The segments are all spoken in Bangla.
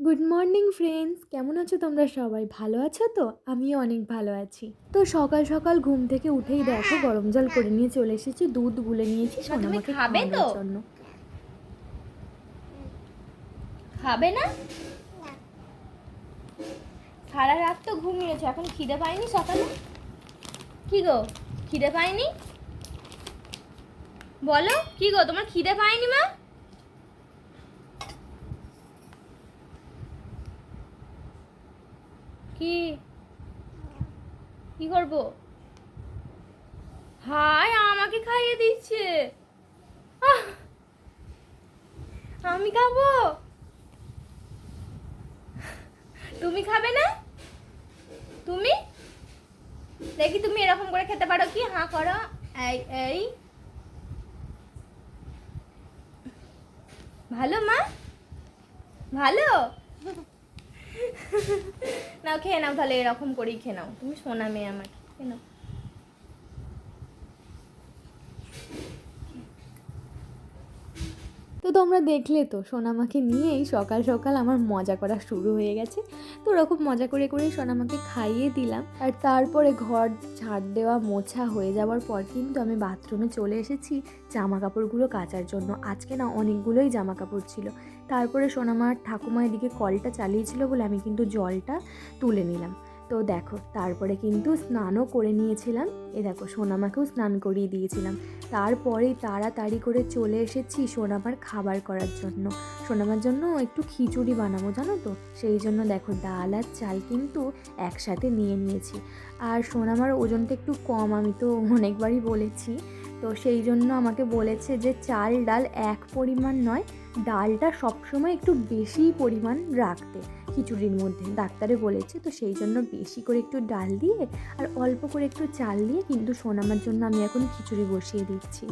গুড মর্নিং ফ্রেন্ডস, কেমন আছো তোমরা? সবাই ভালো আছো তো? আমিও অনেক ভালো আছি। তো সকাল সকাল ঘুম থেকে উঠেই দেখো গরম জল করে নিয়ে চলে এসেছি, দুধ গুলে নিয়েছি মা তুমি সোনামাকে খাবে তো? খাওয়ানোর জন্য। খাবে না? সারা রাত তো ঘুমিয়েছো, এখন খিদে পায়নি সকালে? কি গো, খিদে পায়নি? বলো কি গো, তোমার খিদে পায়নি মা? কি কি করবো? হায়, আমাকে খাইয়ে দিচ্ছে। আহ, আমি খাবো? তুমি খাবে না? তুমি দেখি তুমি এরকম করে খেতে পারো কি? হাঁ করো। এই এই ভালো মা, ভালো। নাও খেয়ে নাও, তাহলে এরকম করেই খেয়ে নাও, তুমি সোনা মেয়ে আমার, খেয়ে নাও। তো তোমরা দেখলে তো সোনামাকে নিয়েই সকাল সকাল আমার মজা করা শুরু হয়ে গেছে। তো ওরকম মজা করে করেই সোনামাকে খাইয়ে দিলাম, আর তারপরে ঘর ঝাড় দেওয়া মোছা হয়ে যাওয়ার পর কিন্তু আমি বাথরুমে চলে এসেছি জামা কাপড়গুলো কাচার জন্য। আজকে না অনেকগুলোই জামা কাপড় ছিল। তারপরে সোনামার ঠাকুমা এদিকে কলটা চালিয়েছিল বলে আমি কিন্তু জলটা তুলে নিলাম। তো দেখো তারপরে কিন্তু স্নানও করে নিয়েছিলাম। এ দেখো সোনামাকেও স্নান করিয়ে দিয়েছিলাম। তারপরেই তাড়াতাড়ি করে চলে এসেছি সোনামার খাবার করার জন্য। সোনামার জন্য একটু খিচুড়ি বানাবো, জানো তো, সেই জন্য দেখো ডাল আর চাল কিন্তু একসাথে নিয়ে নিয়েছি। আর সোনামার ওজনটা একটু কম, আমি তো অনেকবারই বলেছি। তো সেই জন্য আমাকে বলেছে যে চাল ডাল এক পরিমাণ নয়, ডালটা সবসময় একটু বেশি পরিমাণ রাখতে খিচুড়ির মধ্যে, ডাক্তারে বলেছে। তো সেই জন্য বেশি করে একটু ডাল দিয়ে আর অল্প করে একটু চাল দিয়ে কিন্তু সোনামার জন্য আমি এখন খিচুড়ি বসিয়ে দিচ্ছি।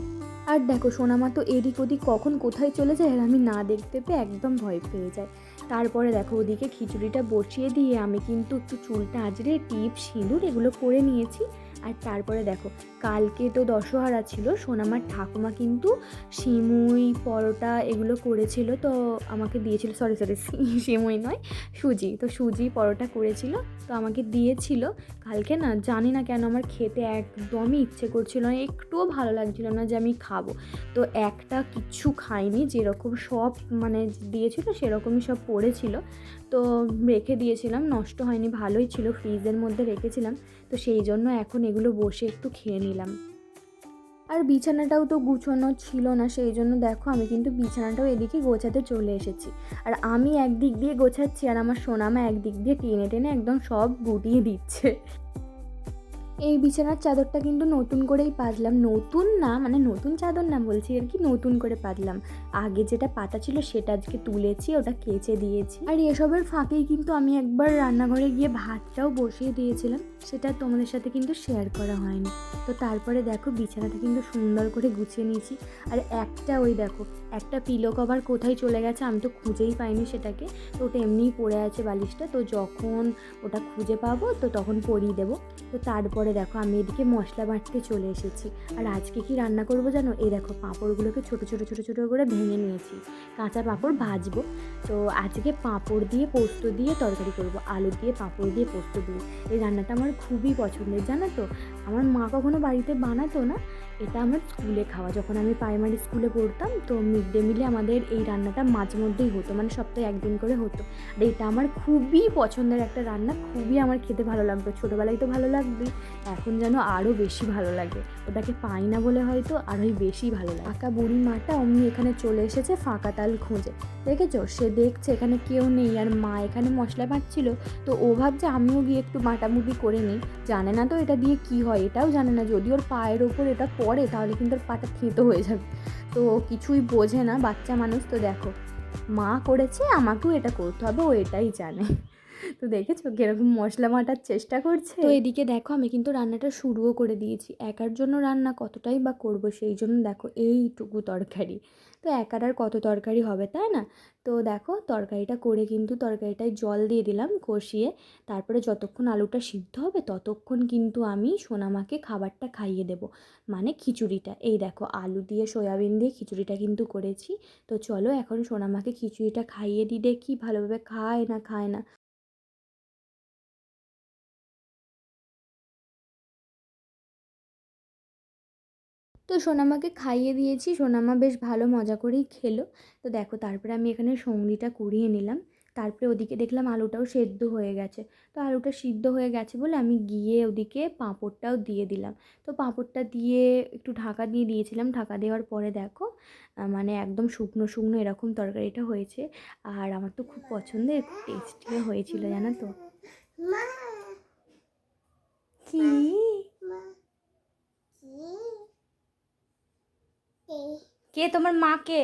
আর দেখো সোনামা তো এদিক ওদিক কখন কোথায় চলে যায় আর আমি না দেখতে পেয়ে একদম ভয় পেয়ে যায়। তারপরে দেখো ওদিকে খিচুড়িটা বসিয়ে দিয়ে আমি কিন্তু একটু চুলটা আঁচড়ে টিপ সিঁদুর এগুলো করে নিয়েছি। আর তারপরে দেখো কালকে তো দশহারা ছিল, সোনামার ঠাকুমা কিন্তু সিমুই পরোটা এগুলো করেছিল, তো আমাকে দিয়েছিল। সরি সিমুই নয়, সুজি। তো সুজি পরোটা করেছিল, তো আমাকে দিয়েছিল কালকে। না জানি না কেন আমার খেতে একদমই ইচ্ছে করছিল না, একটুও ভালো লাগছিল না যে আমি খাবো। তো একটা কিচ্ছু খাইনি, যেরকম সব মানে দিয়েছিল সেরকমই সব পড়েছিল। তো রেখে দিয়েছিলাম, নষ্ট হয়নি, ভালোই ছিল, ফ্রিজের মধ্যে রেখেছিলাম। তো সেই জন্য এখন এগুলো বসে একটু খেয়ে নিলাম। আর বিছানাটাও তো গুছানো ছিল না, সেই জন্য দেখো আমি কিন্তু বিছানাটাও এদিকে গোছাতে চলে এসেছি। আর আমি একদিক দিয়ে গোছাচ্ছি আর আমার সোনামা একদিক দিয়ে টেনে টেনে একদম সব গুটিয়ে দিচ্ছে। এই বিছানার চাদরটা কিন্তু নতুন করেই পাতলাম, নতুন না মানে নতুন চাদর না বলছি আর কি, নতুন করে পাতলাম। আগে যেটা পাতা ছিল সেটা আজকে তুলেছি, ওটা কেচে দিয়েছি। আর এসবের ফাঁকেই কিন্তু আমি একবার রান্নাঘরে গিয়ে ভাতটাও বসিয়ে দিয়েছিলাম, সেটা তোমাদের সাথে কিন্তু শেয়ার করা হয়নি। তো তারপরে দেখো বিছানাটা কিন্তু সুন্দর করে গুছিয়ে নিয়েছি। আর একটা ওই দেখো একটা পিলো কভার কোথায় চলে গেছে আমি তো খুঁজেই পাইনি সেটাকে। তো ওটা এমনিই পড়ে আছে বালিশটা, তো যখন ওটা খুঁজে পাবো তো তখন পরিয়ে দেবো। তো তারপরে দেখো আমি এদিকে মশলা বাটতে চলে এসেছি। আর আজকে কি রান্না করবো জানো? এই দেখো পাঁপড়গুলোকে ছোটো ছোটো ছোটো ছোটো করে ভেঙে নিয়েছি, কাঁচা পাঁপড় ভাজবো। তো আজকে পাঁপড় দিয়ে পোস্ত দিয়ে তরকারি করবো, আলু দিয়ে পাঁপড় দিয়ে পোস্ত দিয়ে। এই রান্নাটা আমার খুবই পছন্দের, জানো তো। আমার মা কখনো বাড়িতে বানাতো না, এটা আমার স্কুলে খাওয়া, যখন আমি প্রাইমারি স্কুলে পড়তাম তো মিড ডে মিলে আমাদের এই রান্নাটা মাঝে মধ্যেই হতো, মানে সপ্তাহে একদিন করে হতো। আর এটা আমার খুবই পছন্দের একটা রান্না, খুবই আমার খেতে ভালো লাগতো, ছোটোবেলায় তো ভালো লাগবেই, এখন যেন আরও বেশি ভালো লাগে। ওটাকে পাই না বলে হয়তো আরোই বেশি ভালো লাগে। আঁকা বুড়ি মাটা অমনি এখানে চলে এসেছে ফাঁকা তাল খুঁজে, দেখেছো? সে দেখছে এখানে কেউ নেই আর মা এখানে মশলা বাটছিল, তো ও ভাবছে আমিও গিয়ে একটু মাটামুটি করে নিই। জানে না তো এটা দিয়ে কি হয়, এটাও জানে না, যদি ওর পায়ের ওপর এটা পড়ে তাহলে কিন্তু ওর পাটা থেঁতো হয়ে যাবে। তো ও কিছুই বোঝে না, বাচ্চা মানুষ তো। দেখো মা করেছে, আমাকেও এটা করতে হবে, ও এটাই জানে। তো দেখেছো কীরকম মশলা বাটার চেষ্টা করছে। তো এদিকে দেখো আমি কিন্তু রান্নাটা শুরুও করে দিয়েছি। একার জন্য রান্না কতটাই বা করবো, সেই জন্য দেখো এইটুকু তরকারি। তো একার আর কত তরকারি হবে, তাই না? তো দেখো তরকারিটা করে কিন্তু তরকারিটায় জল দিয়ে দিলাম কষিয়ে। তারপরে যতক্ষণ আলুটা সিদ্ধ হবে ততক্ষণ কিন্তু আমি সোনামাকে খাবারটা খাইয়ে দেবো, মানে খিচুড়িটা। এই দেখো আলু দিয়ে সয়াবিন দিয়ে খিচুড়িটা কিন্তু করেছি। তো চলো এখন সোনামাকে খিচুড়িটা খাইয়ে দিই, দেখি ভালোভাবে খায় না খায় না। তো সোনামাকে খাইয়ে দিয়েছি, সোনামা বেশ ভালো মজা করেই খেলো। তো দেখো তারপরে আমি এখানে সঙ্গিটা কুড়িয়ে নিলাম। তারপরে ওদিকে দেখলাম আলুটাও সেদ্ধ হয়ে গেছে। তো আলুটা সিদ্ধ হয়ে গেছে বলে আমি গিয়ে ওদিকে পাঁপড়টাও দিয়ে দিলাম। তো পাঁপড়টা দিয়ে একটু ঢাকা দিয়ে দিয়েছিলাম। ঢাকা দেওয়ার পরে দেখো মানে একদম শুকনো শুকনো এরকম তরকারিটা হয়েছে। আর আমার তো খুব পছন্দের, খুব টেস্টিও হয়েছিল জানো তো। কি কে তোমার মা? কে?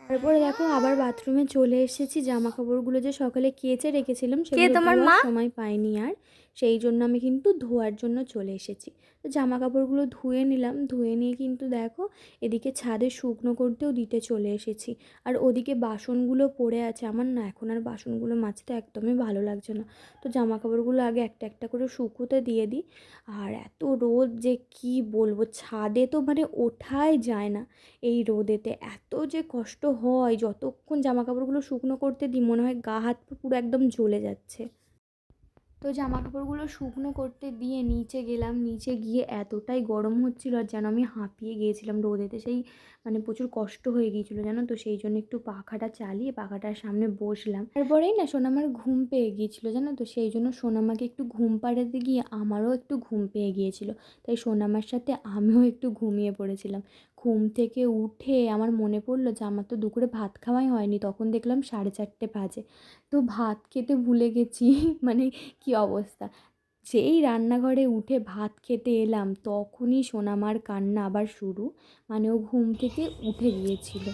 তারপরে দেখো আবার বাথরুমে চলে এসেছি। জামা কাপড়গুলো যে সকালে কেচে রেখেছিলাম সেগুলো তোমার ধোয়ার মা? সময় পাইনি আর, সেই জন্য আমি কিন্তু ধোয়ার জন্য চলে এসেছি। তো জামা কাপড়গুলো ধুয়ে নিলাম, ধুয়ে নিয়ে কিন্তু দেখো এদিকে ছাদে শুকনো করতেও দিতে চলে এসেছি। আর ওদিকে বাসনগুলো পড়ে আছে, আমার না এখন আর বাসনগুলো মাজতে একদমই ভালো লাগছে না। তো জামা কাপড়গুলো আগে একটা একটা করে শুকোতে দিয়ে দিই। আর এত রোদ যে কি বলবো, ছাদে তো মানে ওঠাই যায় না এই রোদেতে। এত যে কষ্ট হয়, যতক্ষণ জামা কাপড়গুলো শুকনো করতে দিই মনে হয় গা হাত পা পুরো একদম জ্বলে যাচ্ছে। তো জামা কাপড়গুলো শুকনো করতে দিয়ে নিচে গেলাম, নিচে গিয়ে এতটাই গরম হচ্ছিল আর যেন আমি হাঁপিয়ে গিয়েছিলাম রোদেতে। সেই মানে প্রচুর কষ্ট হয়ে গিয়েছিলো জানো তো, সেই জন্য একটু পাখাটা চালিয়ে পাখাটার সামনে বসলাম। তারপরেই না সোনামার ঘুম পেয়ে গিয়েছিলো জানো তো, সেই জন্য সোনামাকে একটু ঘুম পাড়াতে গিয়ে আমারও একটু ঘুম পেয়ে গিয়েছিলো। তাই সোনামার সাথে আমিও একটু ঘুমিয়ে পড়েছিলাম। ঘুম থেকে উঠে আমার মনে পড়লো যে আমার তো দুপুরে ভাত খাওয়াই হয়নি, তখন দেখলাম 4:30 বাজে। তো ভাত খেতে ভুলে গেছি মানে কি অবস্থা। যেই রান্নাঘরে উঠে ভাত খেতে এলাম তখনই সোনামার কান্না আবার শুরু, মানে ও ঘুম থেকে উঠে গিয়েছিল।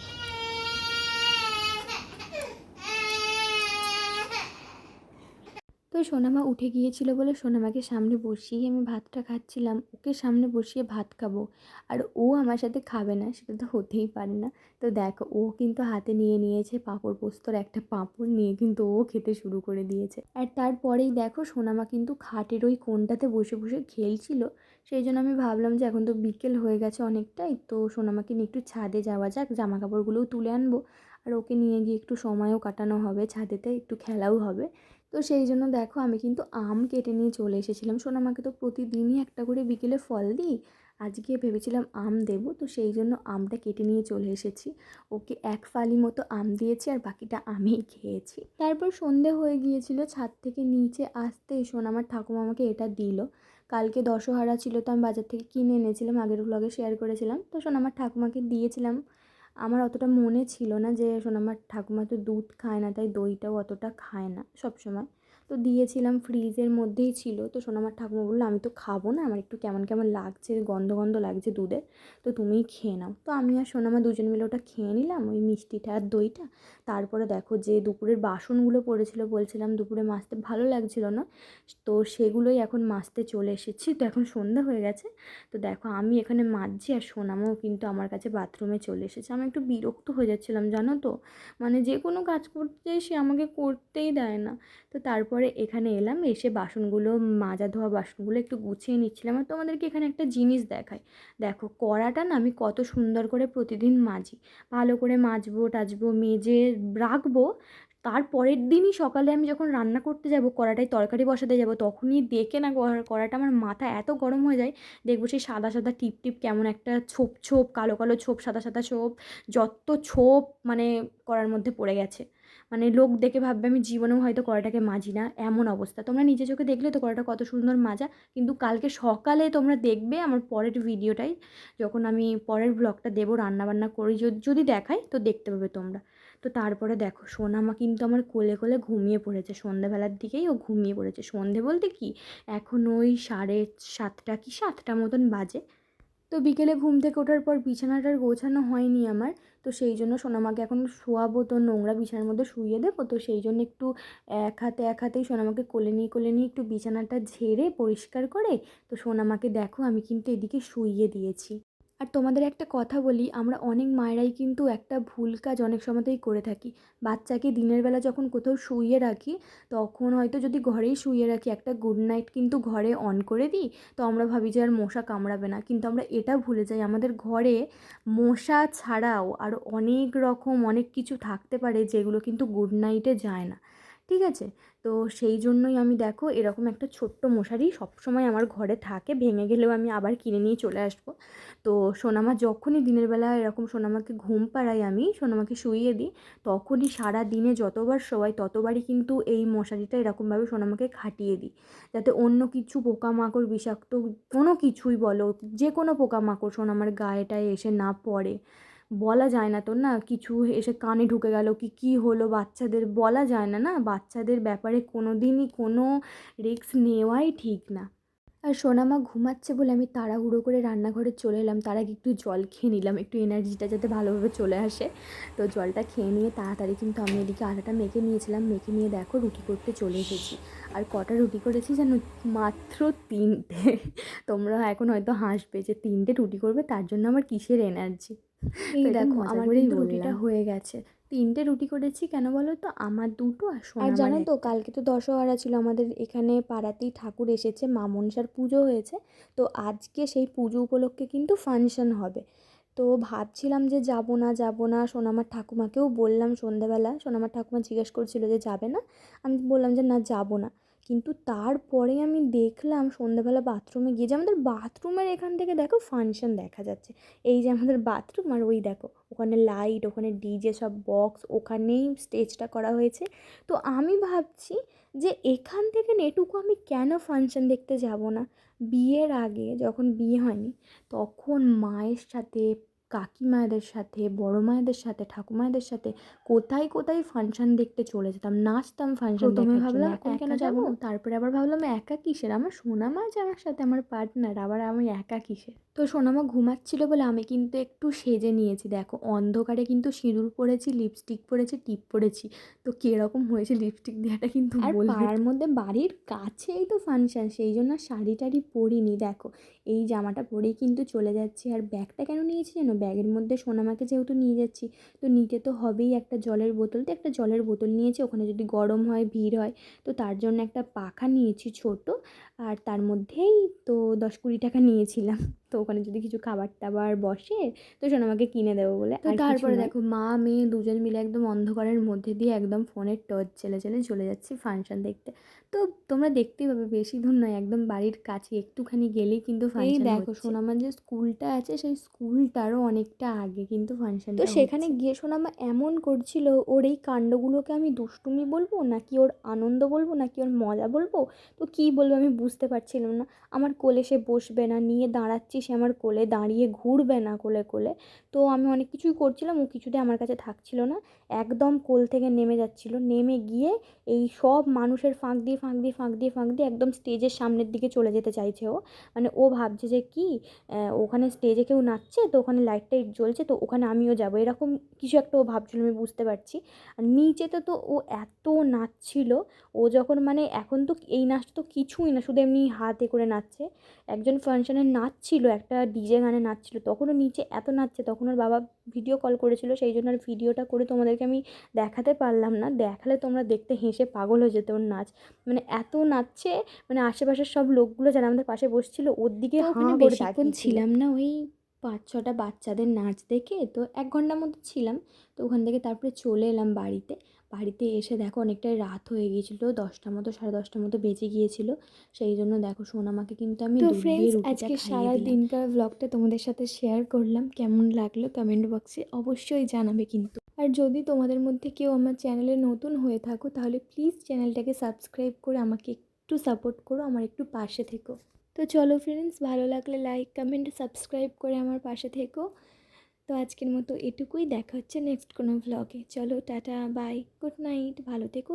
তো সোনামা উঠে গিয়েছিল বলে সোনামাকে সামনে বসিয়ে আমি ভাতটা খাচ্ছিলাম, ওকে সামনে বসিয়ে ভাত খাবো আর ও আমার সাথে খাবে না, সেটা তো হতেই পারে না। তো দেখো ও কিন্তু হাতে নিয়ে নিয়েছে পাঁপড় পোস্তর একটা পাঁপড় নিয়ে, কিন্তু ও খেতে শুরু করে দিয়েছে। আর তারপরেই দেখো সোনামা কিন্তু খাটের ওই কোণটাতে বসে বসে খেলছিল। সেই জন্য আমি ভাবলাম যে এখন তো বিকেল হয়ে গেছে অনেকটাই, তো সোনামাকে নিয়ে একটু ছাদে যাওয়া যাক, জামা কাপড়গুলোও তুলে আনবো আর ওকে নিয়ে গিয়ে একটু সময়ও কাটানো হবে, ছাদেতে একটু খেলাও হবে। তো সেই জন্য দেখো আমি কিন্তু আম কেটে নিয়ে চলে এসেছিলাম। সোনামাকে তো প্রতিদিনই একটা করে বিকেলে ফল দিই, আজকে ভেবেছিলাম আম দেবো, তো সেই জন্য আমটা কেটে নিয়ে চলে এসেছি। ওকে এক ফালি মতো আম দিয়েছি আর বাকিটা আমিই খেয়েছি। তারপর সন্ধে হয়ে গিয়েছিল, ছাদ থেকে নিচে আসতেই সোনামার ঠাকুমা আমাকে এটা দিল। কালকে দশহারা ছিল তো আমি বাজার থেকে কিনে এনেছিলাম, আগের ব্লগে শেয়ার করেছিলাম। তো সোনামার ঠাকুমাকে দিয়েছিলাম। আমার অতটা মনে ছিল না যে সোনামার ঠাকুমা তো দুধ খায় না, তাই দইটাও অতটা খায় না সবসময়। তো দিয়েছিলাম, ফ্রিজের মধ্যেই ছিল। তো সোনামার ঠাকুমা বললো আমি তো খাবো না, আমার একটু কেমন কেমন লাগছে, গন্ধ গন্ধ লাগছে দুধের, তো তুমিই খেয়ে নাও। তো আমি আর সোনামা দুজন মিলে ওটা খেয়ে নিলাম, ওই মিষ্টিটা আর দইটা। তারপরে দেখো যে দুপুরের বাসনগুলো পড়েছিল, বলছিলাম দুপুরে মাজতে ভালো লাগছিল না, তো সেগুলোই এখন মাজতে চলে এসেছি। তো এখন সন্ধ্যা হয়ে গেছে। তো দেখো আমি এখানে মাজছি আর সোনামাও কিন্তু আমার কাছে বাথরুমে চলে এসেছে। আমি একটু বিরক্ত হয়ে যাচ্ছিলাম জানো তো, মানে যে কোনো কাজ করতে সে আমাকে করতেই দেয় না। তো তারপরে এখানে এলাম, এসে বাসনগুলো মাজা ধোয়া বাসনগুলো একটু গুছিয়ে নিচ্ছিলাম। আর তোমাদেরকে এখানে একটা জিনিস দেখাই, দেখো কড়াটা না আমি কত সুন্দর করে প্রতিদিন মাজি, ভালো করে মাজবো টাজবো মেজে রাখবো। তারপরের দিনই সকালে আমি যখন রান্না করতে যাব, কড়াটায় তরকারি বসাতে যাব, তখনই দেখে না কড়াটা আমার মাথা এত গরম হয়ে যায়, দেখবো সেই সাদা সাদা টিপ টিপ কেমন একটা ছোপ ছোপ কালো কালো ছোপ সাদা সাদা ছোপ, যত ছোপ মানে কড়ার মধ্যে পড়ে গেছে। মানে লোক দেখে ভাববে আমি জীবনেও হয়তো কড়াটাকে মাজি না, এমন অবস্থা। তোমরা নিজে চোখে দেখলে তো কড়াটা কত সুন্দর মাজা, কিন্তু কালকে সকালে তোমরা দেখবে আমার পরের ভিডিওটাই, যখন আমি পরের ব্লগটা দেবো রান্নাবান্না করি, যদি দেখাই তো দেখতে পাবে তোমরা। তো তারপরে দেখো সোনামা কিন্তু আমার কোলে কোলে ঘুমিয়ে পড়েছে, সন্ধ্যাবেলার দিকেই ও ঘুমিয়ে পড়েছে। সন্ধে বলতে কি এখন ওই 7:30 কি 7টা মতন বাজে। তো বিকেলে ঘুম থেকে ওঠার পর বিছানাটার গোছানো হয়নি আমার, তো সেই জন্য সোনামাকে এখন শোয়াবো, তো নোংরা বিছানার মধ্যে শুইয়ে দেবো, তো সেই জন্য একটু এক হাতেই সোনামাকে কোলে নিয়ে একটু বিছানাটা ঝেড়ে পরিষ্কার করে, তো সোনামাকে দেখো আমি কিন্তু এদিকে শুইয়ে দিয়েছি। আর তোমাদের একটা কথা বলি, আমরা অনেক মায়েরাই কিন্তু একটা ভুল কাজ অনেক সময়তেই করে থাকি। বাচ্চাকে দিনের বেলা যখন কোথাও শুইয়ে রাখি, তখন হয়তো যদি ঘরেই শুইয়ে রাখি একটা গুড নাইট কিন্তু ঘরে অন করে দিই, তো আমরা ভাবি যে আর মশা কামড়াবে না, কিন্তু আমরা এটা ভুলে যাই আমাদের ঘরে মশা ছাড়াও আরও অনেক রকম অনেক কিছু থাকতে পারে যেগুলো কিন্তু গুড নাইটে যায় না, ঠিক আছে? তো সেই জন্যই আমি দেখো এরকম একটা ছোট্ট মশারি সবসময় আমার ঘরে থাকে, ভেঙে গেলেও আমি আবার কিনে নিয়ে চলে আসবো। তো সোনামা যখনই দিনের বেলা এরকম সোনামাকে ঘুম পাড়াই, আমি সোনামাকে শুইয়ে দিই, তখনই সারা দিনে যতবার শোয়াই ততবারই কিন্তু এই মশারিটা এরকমভাবে সোনামাকে খাটিয়ে দিই, যাতে অন্য কিছু পোকামাকড় বিষাক্ত কোনো কিছুই বলো, যে কোনো পোকামাকড় সোনামার গায়েটায় এসে না পড়ে। বলা যায় না তো, না কিছু এসে কানে ঢুকে গেল কি কী হলো বাচ্চাদের, বলা যায় না, না বাচ্চাদের ব্যাপারে কোনো দিনই কোনো রিস্ক নেওয়াই ঠিক না। আর সোনামা ঘুমাচ্ছে বলে আমি তাড়াহুড়ো করে রান্নাঘরে চলে এলাম, তার আগে একটু জল খেয়ে নিলাম, একটু এনার্জিটা যাতে ভালোভাবে চলে আসে। তো জলটা খেয়ে নিয়ে তাড়াতাড়ি কিন্তু আমি এদিকে আটাটা মেখে নিয়েছিলাম, মেখে নিয়ে দেখো রুটি করতে চলে এসেছি। আর কটা রুটি করেছি জানো? মাত্র 3টে। তোমরা এখন হয়তো হাসবে যে 3টে রুটি করবে তার জন্য আমার কিসের এনার্জি। এই দেখো আমার কিন্তু রুটিটা হয়ে গেছে। 3টে রুটি করেছি, কেন বলো তো? আমার 2টো আর সোনামার 1টা। জানো তো কালকে তো দশহরা ছিল, আমাদের এখানে পাড়াতেই ঠাকুর এসেছে, মা মনসার পুজো হয়েছে, তো আজকে সেই পুজো উপলক্ষে কিন্তু ফাংশন হবে। তো ভাবছিলাম যে যাব না, সোনামার ঠাকুমাকেও বললাম সন্ধ্যাবেলা, সোনামার ঠাকুমা জিজ্ঞেস করছিল যে যাবে না, আমি বললাম যে না যাব না। কিন্তু তারপরে আমি দেখলাম সন্ধ্যাবেলা বাথরুমে গিয়ে যে আমাদের বাথরুমের এখান থেকে দেখো ফাংশন দেখা যাচ্ছে, এই যে আমাদের বাথরুম আর ওই দেখো ওখানে লাইট, ওখানে ডিজে সব বক্স, ওখানেই স্টেজটা করা হয়েছে। তো আমি ভাবছি যে এখান থেকে এটুকু আমি কেন ফাংশন দেখতে যাব না? বিয়ের আগে যখন বিয়ে হয়নি তখন মায়ের সাথে, কাকিমাদের সাথে, বড় মায়েদের সাথে, ঠাকুমাদের সাথে কোথায় কোথায় ফাংশন দেখতে চলে যেতাম, নাচতাম ফাংশন প্রথমে ভাবলাম এখন কেন যাবো, তারপরে আবার ভাবলাম একা কিসের, আমার সোনামা যে আমার সাথে আমার পার্টনার, আবার আমি একা কিসের। তো সোনামা ঘুমাচ্ছিল বলে আমি কিন্তু একটু সেজে নিয়েছি, দেখো অন্ধকারে কিন্তু সিঁদুর পরেছি, লিপস্টিক পরেছি, টিপ পরেছি, তো কীরকম হয়েছে লিপস্টিক দেওয়াটা কিন্তু আর পাড়ার মধ্যে বাড়ির কাছেই তো ফাংশন, সেই জন্য শাড়ি টাড়ি পরিনি, দেখো এই জামাটা পরেই কিন্তু চলে যাচ্ছি। আর ব্যাগটা কেন নিয়েছি জানো? ব্যাগের মধ্যে সোনামাকে যেহেতু নিয়ে যাচ্ছি, তো নিতে তো হবেই একটা জলের বোতল, তো একটা জলের বোতল নিয়েছি, ওখানে যদি গরম হয় ভিড় হয়, তো তার জন্য একটা পাখা নিয়েছি ছোট, আর তার মধ্যেই তো 10-20 টাকা নিয়েছিলাম, তো ওখানে যদি কিছু খাবার টাবার বসে তো সোনামাকে কিনে দেবো বলে। তো তারপরে দেখো মা মেয়ে দুজন মিলে একদম অন্ধকারের মধ্যে দিয়ে একদম ফোনের টর্চ জ্বেলে জ্বেলে চলে যাচ্ছি ফাংশন দেখতে। তো তোমরা দেখতেই পাবে, বেশি দূর নয়, একদম বাড়ির কাছে, একটুখানি গেলেই কিন্তু ফাংশন হচ্ছে। এই দেখো সোনামার যে স্কুলটা আছে সেই স্কুলটারও অনেকটা আগে কিন্তু ফাংশনটা, তো সেখানে গিয়ে সোনামা এমন করছিল, ওর এই কাণ্ডগুলোকে আমি দুষ্টুমি বলবো নাকি ওর আনন্দ বলবো নাকি ওর মজা বলবো, তো কী বলবো আমি বুঝতে পারছিলাম না। আমার কোলে সে বসবে না, নিয়ে দাঁড়াচ্ছি সে আমার কোলে দাঁড়িয়ে ঘুরবে না কোলে কোলে, তো আমি অনেক কিছুই করছিলাম, ও কিছুতে আমার কাছে থাকছিল না, একদম কোল থেকে নেমে যাচ্ছিল, নেমে গিয়ে এই সব মানুষের ফাঁক দিয়ে ফাঁক দিয়ে ফাঁক দিয়ে ফাঁক দিয়ে একদম স্টেজের সামনের দিকে চলে যেতে চাইছে ও, মানে ও ভাবছে যে কি ওখানে স্টেজে কেউ নাচছে, তো ওখানে লাইট টাইট জ্বলছে, তো ওখানে আমিও যাবো, এরকম কিছু একটা ও ভাবছিল, আমি বুঝতে পারছি। আর নিচেতে তো ও এত নাচছিল, ও যখন মানে এখন তো এই নাচটা তো কিছুই না, শুধু এমনি হাতে করে নাচছে, একজন ফাংশনে নাচছিল, একটা ডিজে গানে নাচছিল, তখনও নিচে এত নাচছে, তখন ওর বাবা ভিডিও কল করেছিল, সেই জন্য আর ভিডিওটা করে তোমাদেরকে আমি দেখাতে পারলাম না, দেখালে তোমরা দেখতে হেসে পাগল হয়ে যেতে ওর নাচ, মানে এত নাচছে, মানে আশেপাশের সব লোকগুলো যারা আমাদের পাশে বসছিল ওর দিকে হাঁ করে বেশিক্ষণ ছিলাম না, ওই 5-6টা বাচ্চাদের নাচ দেখে তো 1 ঘন্টার মতো ছিলাম, তো ওখান থেকে তারপরে চলে এলাম বাড়িতে। বাড়িতে এসে দেখো অনেকটাই রাত হয়ে গিয়েছিলো, 10টার মতো 10:30টার মতো বেজে গিয়েছিলো, সেই জন্য দেখো সোনামাকে কিন্তু আমি দুধ দিয়ে রুটিটা আজকে সারা দিনকার ব্লগটা তোমাদের সাথে শেয়ার করলাম, কেমন লাগলো কমেন্ট বক্সে অবশ্যই জানাবে কিন্তু। আর যদি তোমাদের মধ্যে কেউ আমার চ্যানেলে নতুন হয়ে থাকো তাহলে প্লিজ চ্যানেলটাকে সাবস্ক্রাইব করে আমাকে একটু সাপোর্ট করো, আমার একটু পাশে থেকো। তো চলো ফ্রেন্ডস, ভালো লাগলে লাইক কমেন্ট সাবস্ক্রাইব করে আমার পাশে থেকো। তো আজকের মতো এটুকুই, দেখা হচ্ছে নেক্সট কোনো ভ্লগে। চলো টাটা বাই, গুড নাইট, ভালো থেকো।